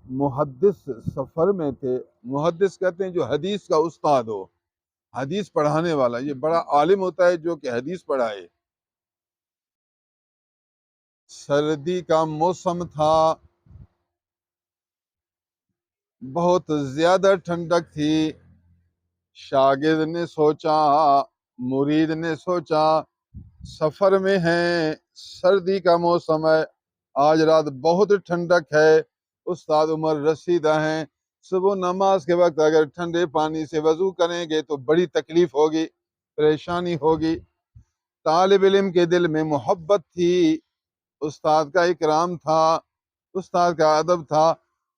محدث سفر میں تھے. محدث کہتے ہیں جو حدیث کا استاد ہو، حدیث پڑھانے والا. یہ بڑا عالم ہوتا ہے جو کہ حدیث پڑھائے. سردی کا موسم تھا، بہت زیادہ ٹھنڈک تھی. شاگرد نے سوچا، مرید نے سوچا، سفر میں ہیں، سردی کا موسم ہے، آج رات بہت ٹھنڈک ہے. استاد عمر رسیدہ ہیں، صبح نماز کے وقت اگر ٹھنڈے پانی سے وضو کریں گے تو بڑی تکلیف ہوگی، پریشانی ہوگی. طالب علم کے دل میں محبت تھی، استاد کا اکرام تھا، استاد کا ادب تھا.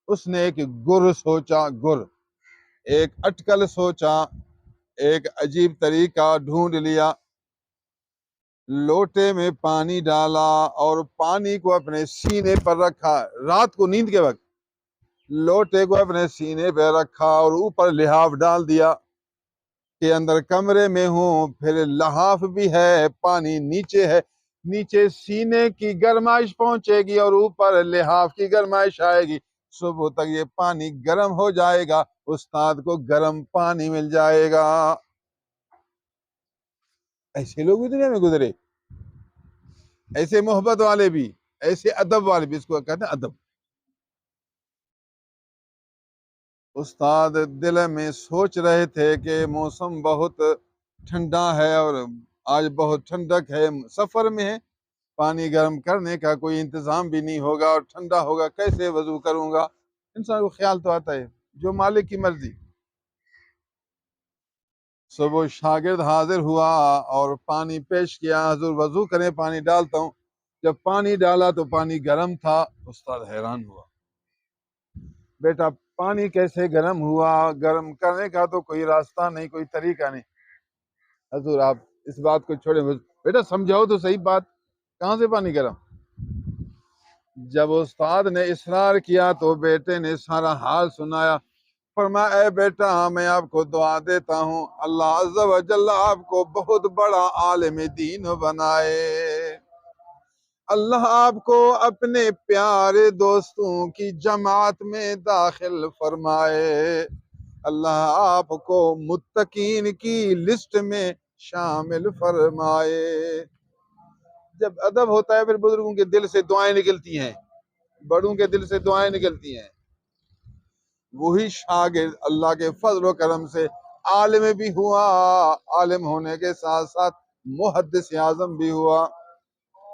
اس نے ایک گر سوچا، ایک اٹکل سوچا، ایک عجیب طریقہ ڈھونڈ لیا. لوٹے میں پانی ڈالا اور پانی کو اپنے سینے پر رکھا. رات کو نیند کے وقت لوٹے کو اپنے سینے پہ رکھا اور اوپر لحاف ڈال دیا کہ اندر کمرے میں ہوں، پھر لحاف بھی ہے، پانی نیچے ہے. نیچے سینے کی گرمائش پہنچے گی اور اوپر لحاف کی گرمائش آئے گی. صبح تک یہ پانی گرم ہو جائے گا، استاد کو گرم پانی مل جائے گا. ایسے لوگ بھی دنیا میں گزرے، ایسے محبت والے بھی، ایسے ادب والے بھی. اس کو کہتے ہیں ادب. استاد دل میں سوچ رہے تھے کہ موسم بہت ٹھنڈا ہے اور آج بہت ٹھنڈک ہے، سفر میں ہے، پانی گرم کرنے کا کوئی انتظام بھی نہیں ہوگا اور ٹھنڈا ہوگا، کیسے وضو کروں گا. انسان کو خیال تو آتا ہے، جو مالک کی مرضی. صبح شاگرد حاضر ہوا اور پانی پیش کیا. حضور وضو کریں، پانی ڈالتا ہوں. جب پانی ڈالا تو پانی گرم تھا. استاد حیران ہوا، بیٹا پانی کیسے گرم ہوا؟ گرم کرنے کا تو کوئی راستہ نہیں، کوئی طریقہ نہیں. حضور آپ اس بات کو چھوڑیں، بیٹا سمجھاؤ تو صحیح بات، کہاں سے پانی گرم؟ جب استاد نے اصرار کیا تو بیٹے نے سارا حال سنایا. فرمایا اے بیٹا میں آپ کو دعا دیتا ہوں، اللہ عز و جل آپ کو بہت بڑا عالم دین بنائے، اللہ آپ کو اپنے پیارے دوستوں کی جماعت میں داخل فرمائے، اللہ آپ کو متقین کی لسٹ میں شامل فرمائے. جب ادب ہوتا ہے پھر بزرگوں کے دل سے دعائیں نکلتی ہیں، بڑوں کے دل سے دعائیں نکلتی ہیں. وہی شاگرد اللہ کے فضل و کرم سے عالم بھی ہوا، عالم ہونے کے ساتھ ساتھ محدث اعظم بھی ہوا.